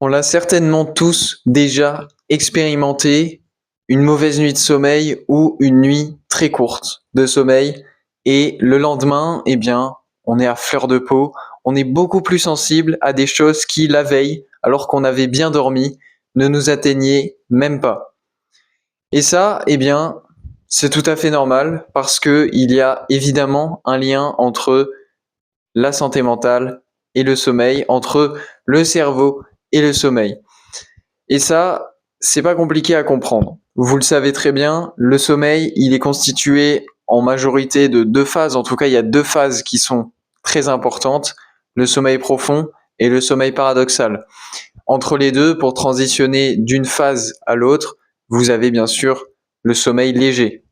On l'a certainement tous déjà expérimenté, une mauvaise nuit de sommeil ou une nuit très courte de sommeil. Et le lendemain, eh bien, on est à fleur de peau, on est beaucoup plus sensible à des choses qui, la veille, alors qu'on avait bien dormi, ne nous atteignaient même pas. Et ça, eh bien, c'est tout à fait normal parce que il y a évidemment un lien entre la santé mentale et le sommeil, entre le cerveau et le sommeil. Et ça, c'est pas compliqué à comprendre. Vous le savez très bien, le sommeil, il est constitué en majorité de deux phases. En tout cas, il y a deux phases qui sont très importantes, le sommeil profond et le sommeil paradoxal. Entre les deux, pour transitionner d'une phase à l'autre, vous avez bien sûr le sommeil léger.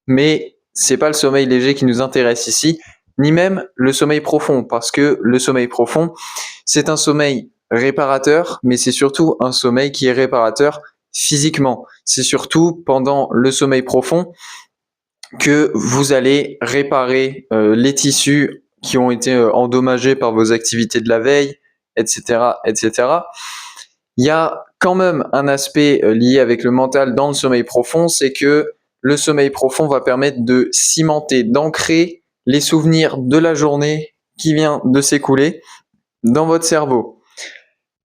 Mais c'est pas le sommeil léger qui nous intéresse ici, ni même le sommeil profond, parce que le sommeil profond, c'est un sommeil réparateur, mais c'est surtout un sommeil qui est réparateur physiquement. C'est surtout pendant le sommeil profond que vous allez réparer les tissus qui ont été endommagés par vos activités de la veille, etc., etc. Il y a quand même un aspect lié avec le mental dans le sommeil profond, c'est que le sommeil profond va permettre de cimenter, d'ancrer les souvenirs de la journée qui vient de s'écouler dans votre cerveau.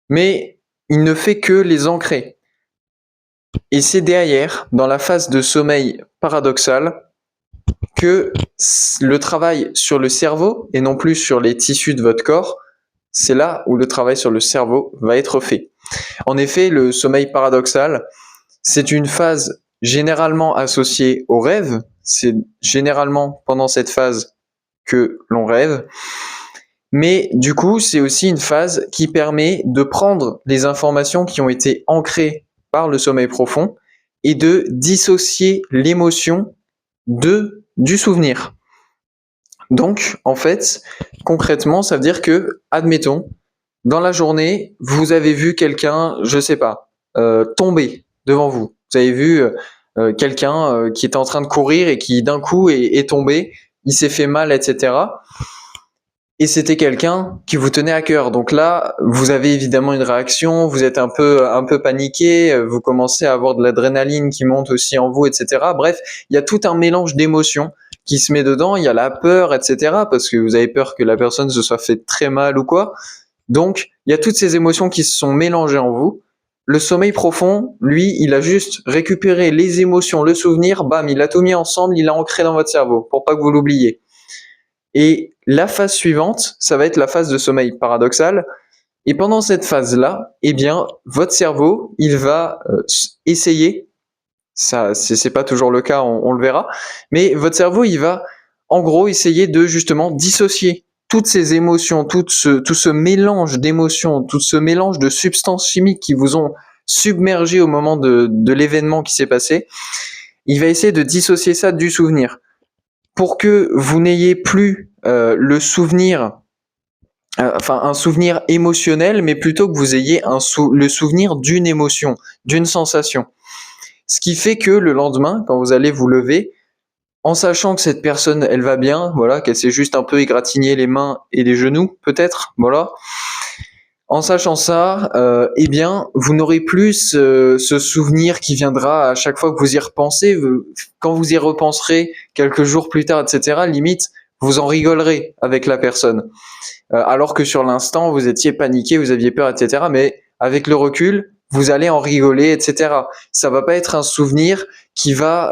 Mais il ne fait que les ancrer. Et c'est derrière, dans la phase de sommeil paradoxal, que le travail sur le cerveau, et non plus sur les tissus de votre corps, c'est là où le travail sur le cerveau va être fait. En effet, le sommeil paradoxal, c'est une phase généralement associée au rêve. C'est généralement pendant cette phase que l'on rêve. Mais du coup, c'est aussi une phase qui permet de prendre les informations qui ont été ancrées par le sommeil profond et de dissocier l'émotion du souvenir. Donc, en fait, concrètement, ça veut dire que, admettons, dans la journée, vous avez vu quelqu'un, je sais pas, tomber devant vous. Vous avez vu quelqu'un qui était en train de courir et qui d'un coup est tombé, il s'est fait mal, etc. Et c'était quelqu'un qui vous tenait à cœur. Donc là, vous avez évidemment une réaction, vous êtes un peu paniqué, vous commencez à avoir de l'adrénaline qui monte aussi en vous, etc. Bref, il y a tout un mélange d'émotions qui se met dedans. Il y a la peur, etc. Parce que vous avez peur que la personne se soit fait très mal ou quoi. Donc, il y a toutes ces émotions qui se sont mélangées en vous. Le sommeil profond, lui, il a juste récupéré les émotions, le souvenir, bam, il a tout mis ensemble, il l'a ancré dans votre cerveau pour pas que vous l'oubliez. Et la phase suivante, ça va être la phase de sommeil paradoxal. Et pendant cette phase-là, eh bien, votre cerveau, il va essayer, ça, c'est pas toujours le cas, on le verra, mais votre cerveau, il va, en gros, essayer de justement dissocier toutes ces émotions, tout ce mélange d'émotions, tout ce mélange de substances chimiques qui vous ont submergé au moment de l'événement qui s'est passé. Il va essayer de dissocier ça du souvenir pour que vous n'ayez plus le souvenir, enfin un souvenir émotionnel, mais plutôt que vous ayez le souvenir d'une émotion, d'une sensation. Ce qui fait que le lendemain, quand vous allez vous lever, en sachant que cette personne, elle va bien, voilà, qu'elle s'est juste un peu égratigné les mains et les genoux, peut-être, voilà. En sachant ça, eh bien, vous n'aurez plus ce souvenir qui viendra à chaque fois que vous y repensez. Quand vous y repenserez quelques jours plus tard, etc., limite, vous en rigolerez avec la personne. Alors que sur l'instant, vous étiez paniqué, vous aviez peur, etc. Mais avec le recul, vous allez en rigoler, etc. Ça va pas être un souvenir qui va,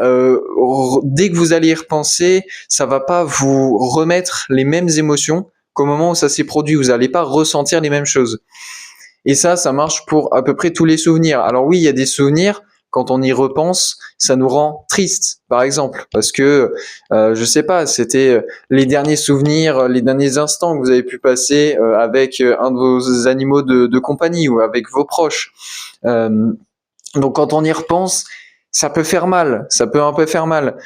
dès que vous allez y repenser, ça va pas vous remettre les mêmes émotions qu'au moment où ça s'est produit. Vous n'allez pas ressentir les mêmes choses. Et ça marche pour à peu près tous les souvenirs. Alors oui, il y a des souvenirs, quand on y repense, ça nous rend triste, par exemple, parce que, je sais pas, c'était les derniers souvenirs, les derniers instants que vous avez pu passer avec un de vos animaux de compagnie ou avec vos proches. Donc quand on y repense, ça peut faire mal, ça peut un peu faire mal.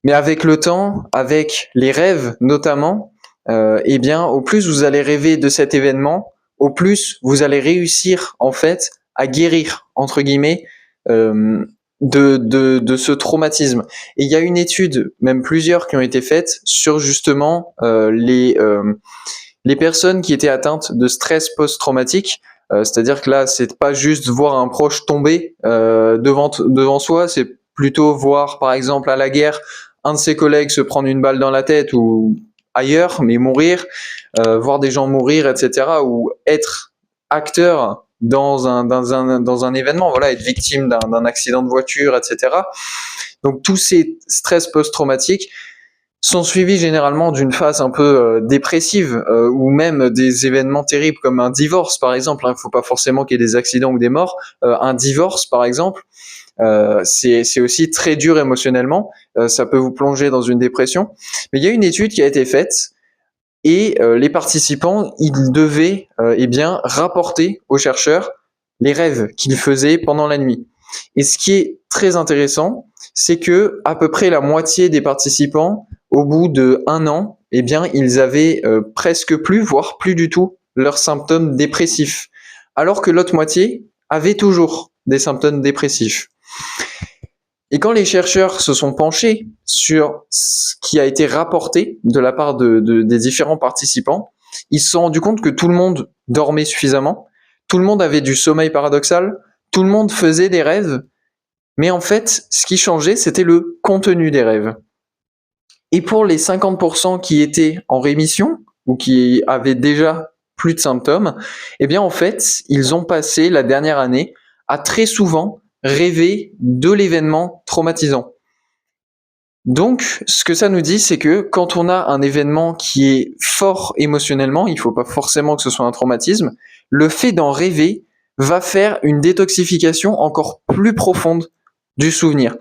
Mais avec le temps, avec les rêves notamment, eh bien, au plus vous allez rêver de cet événement, au plus vous allez réussir en fait à guérir entre guillemets de ce traumatisme. Et il y a une étude, même plusieurs, qui ont été faites sur justement les personnes qui étaient atteintes de stress post-traumatique. C'est-à-dire que là, c'est pas juste voir un proche tomber devant soi, c'est plutôt voir, par exemple, à la guerre, un de ses collègues se prendre une balle dans la tête ou ailleurs, mais mourir, voir des gens mourir, etc., ou être acteur dans un événement, voilà, être victime d'un accident de voiture, etc. Donc tous ces stress post-traumatiques sont suivis généralement d'une phase un peu dépressive ou même des événements terribles comme un divorce par exemple. Il ne faut pas forcément qu'il y ait des accidents ou des morts. Un divorce par exemple, c'est aussi très dur émotionnellement. Ça peut vous plonger dans une dépression. Mais il y a une étude qui a été faite et les participants, ils devaient eh bien rapporter aux chercheurs les rêves qu'ils faisaient pendant la nuit. Et ce qui est très intéressant, c'est que à peu près la moitié des participants, au bout de 1 an, eh bien, ils avaient presque plus, voire plus du tout, leurs symptômes dépressifs, alors que l'autre moitié avait toujours des symptômes dépressifs. Et quand les chercheurs se sont penchés sur ce qui a été rapporté de la part des différents participants, ils se sont rendus compte que tout le monde dormait suffisamment, tout le monde avait du sommeil paradoxal, tout le monde faisait des rêves, mais en fait, ce qui changeait, c'était le contenu des rêves. Et pour les 50% qui étaient en rémission, ou qui avaient déjà plus de symptômes, eh bien en fait, ils ont passé la dernière année à très souvent rêver de l'événement traumatisant. Donc, ce que ça nous dit, c'est que quand on a un événement qui est fort émotionnellement, il ne faut pas forcément que ce soit un traumatisme, le fait d'en rêver va faire une détoxification encore plus profonde du souvenir.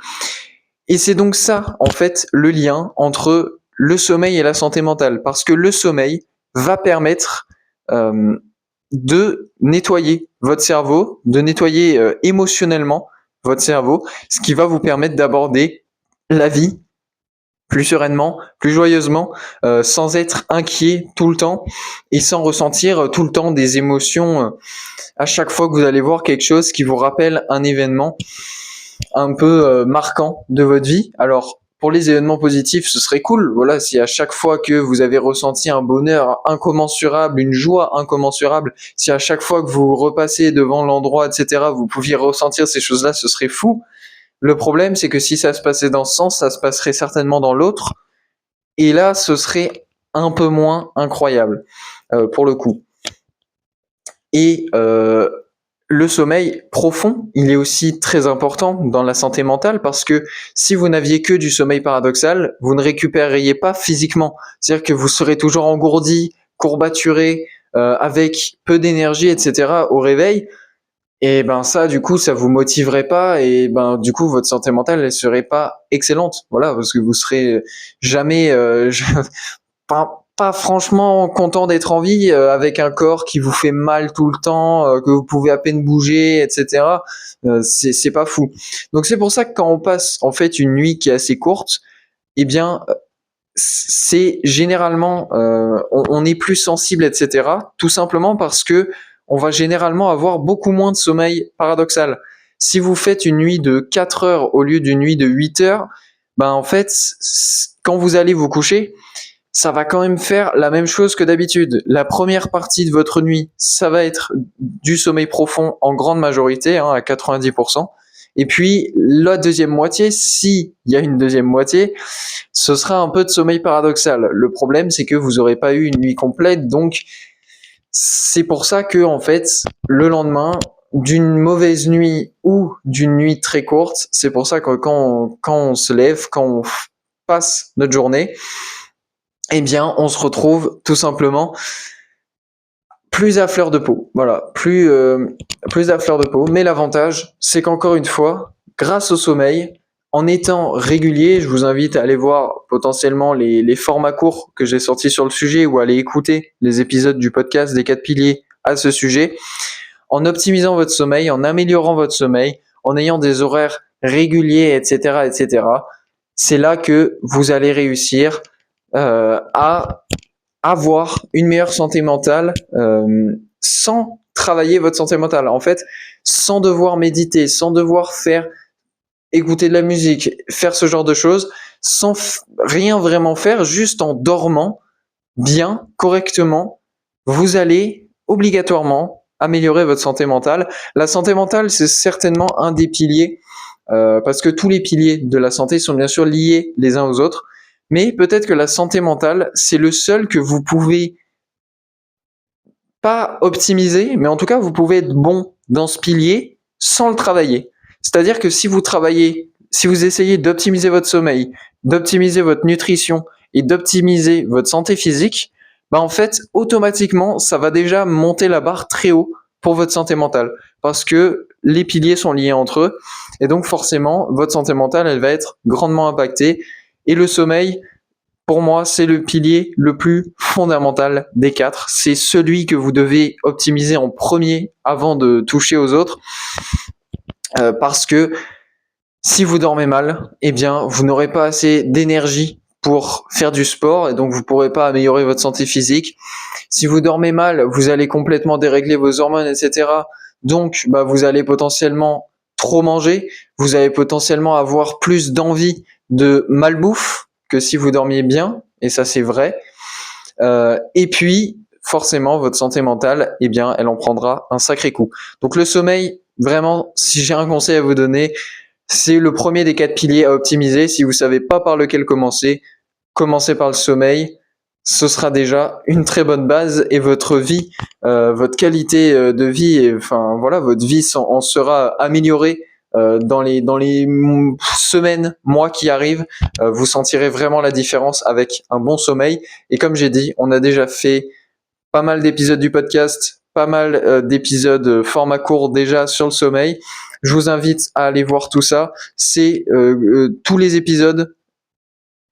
Et c'est donc ça, en fait, le lien entre le sommeil et la santé mentale, parce que le sommeil va permettre de nettoyer votre cerveau, de nettoyer émotionnellement votre cerveau, ce qui va vous permettre d'aborder la vie plus sereinement, plus joyeusement, sans être inquiet tout le temps et sans ressentir tout le temps des émotions à chaque fois que vous allez voir quelque chose qui vous rappelle un événement un peu marquant de votre vie. Alors, pour les événements positifs, ce serait cool. Voilà, si à chaque fois que vous avez ressenti un bonheur incommensurable, une joie incommensurable, si à chaque fois que vous repassez devant l'endroit, etc., vous pouviez ressentir ces choses-là, ce serait fou. Le problème, c'est que si ça se passait dans ce sens, ça se passerait certainement dans l'autre. Et là, ce serait un peu moins incroyable, pour le coup. Et le sommeil profond, il est aussi très important dans la santé mentale parce que si vous n'aviez que du sommeil paradoxal, vous ne récupéreriez pas physiquement. C'est-à-dire que vous serez toujours engourdi, courbaturé, avec peu d'énergie, etc. au réveil. Et ben ça, du coup, ça vous motiverait pas et ben du coup, votre santé mentale, elle serait pas excellente. Voilà, parce que vous serez jamais, pas franchement content d'être en vie avec un corps qui vous fait mal tout le temps, que vous pouvez à peine bouger, etc. C'est pas fou. Donc c'est pour ça que quand on passe en fait une nuit qui est assez courte, eh bien c'est généralement on est plus sensible, etc. Tout simplement parce que on va généralement avoir beaucoup moins de sommeil paradoxal. Si vous faites une nuit de 4 heures au lieu d'une nuit de 8 heures, ben en fait, quand vous allez vous coucher, ça va quand même faire la même chose que d'habitude. La première partie de votre nuit, ça va être du sommeil profond en grande majorité, à 90%. Et puis la deuxième moitié, s'il y a une deuxième moitié, ce sera un peu de sommeil paradoxal. Le problème, c'est que vous n'aurez pas eu une nuit complète, donc c'est pour ça que en fait, le lendemain, d'une mauvaise nuit ou d'une nuit très courte, c'est pour ça que quand on se lève, quand on passe notre journée, eh bien, on se retrouve tout simplement plus à fleur de peau. Voilà, plus à fleur de peau. Mais l'avantage, c'est qu'encore une fois, grâce au sommeil, en étant régulier, je vous invite à aller voir potentiellement les formats courts que j'ai sortis sur le sujet ou à aller écouter les épisodes du podcast des 4 piliers à ce sujet. En optimisant votre sommeil, en améliorant votre sommeil, en ayant des horaires réguliers, etc., etc., c'est là que vous allez réussir à avoir une meilleure santé mentale sans travailler votre santé mentale. En fait, sans devoir méditer, sans devoir écouter de la musique, faire ce genre de choses, sans rien vraiment faire, juste en dormant bien, correctement, vous allez obligatoirement améliorer votre santé mentale. La santé mentale, c'est certainement un des piliers, parce que tous les piliers de la santé sont bien sûr liés les uns aux autres, mais peut-être que la santé mentale, c'est le seul que vous pouvez pas optimiser, mais en tout cas, vous pouvez être bon dans ce pilier sans le travailler. C'est-à-dire que si vous essayez d'optimiser votre sommeil, d'optimiser votre nutrition et d'optimiser votre santé physique, bah en fait, automatiquement, ça va déjà monter la barre très haut pour votre santé mentale parce que les piliers sont liés entre eux et donc forcément, votre santé mentale, elle va être grandement impactée et le sommeil, pour moi, c'est le pilier le plus fondamental des quatre. C'est celui que vous devez optimiser en premier avant de toucher aux autres. Parce que si vous dormez mal, eh bien, vous n'aurez pas assez d'énergie pour faire du sport et donc vous ne pourrez pas améliorer votre santé physique. Si vous dormez mal, vous allez complètement dérégler vos hormones, etc. Donc, vous allez potentiellement trop manger. Vous allez potentiellement avoir plus d'envie de malbouffe que si vous dormiez bien, et ça c'est vrai. Et puis, forcément, votre santé mentale, eh bien, elle en prendra un sacré coup. Donc le sommeil, vraiment, si j'ai un conseil à vous donner, c'est le premier des 4 piliers à optimiser. Si vous savez pas par lequel commencer, commencez par le sommeil. Ce sera déjà une très bonne base et votre vie, votre qualité de vie, et, enfin voilà, votre vie en sera améliorée dans les semaines, mois qui arrivent. Vous sentirez vraiment la différence avec un bon sommeil. Et comme j'ai dit, on a déjà fait pas mal d'épisodes du podcast, pas mal d'épisodes format court déjà sur le sommeil. Je vous invite à aller voir tout ça. C'est tous les épisodes,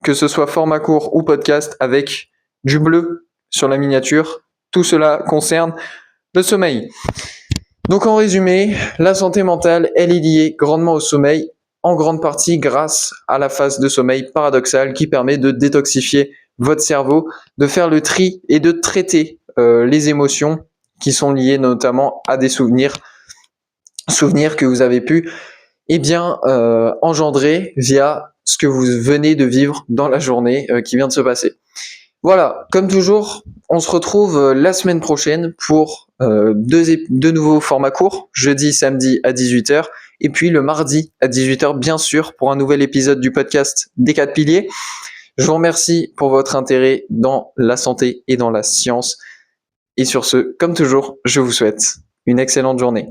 que ce soit format court ou podcast, avec du bleu sur la miniature. Tout cela concerne le sommeil. Donc en résumé, la santé mentale, elle est liée grandement au sommeil, en grande partie grâce à la phase de sommeil paradoxale qui permet de détoxifier votre cerveau, de faire le tri et de traiter les émotions qui sont liées notamment à des souvenirs que vous avez pu engendrer via ce que vous venez de vivre dans la journée qui vient de se passer. Voilà, comme toujours, on se retrouve la semaine prochaine pour deux nouveaux formats courts, jeudi, samedi à 18h, et puis le mardi à 18h, bien sûr, pour un nouvel épisode du podcast des 4 piliers. Je vous remercie pour votre intérêt dans la santé et dans la science. Et sur ce, comme toujours, je vous souhaite une excellente journée.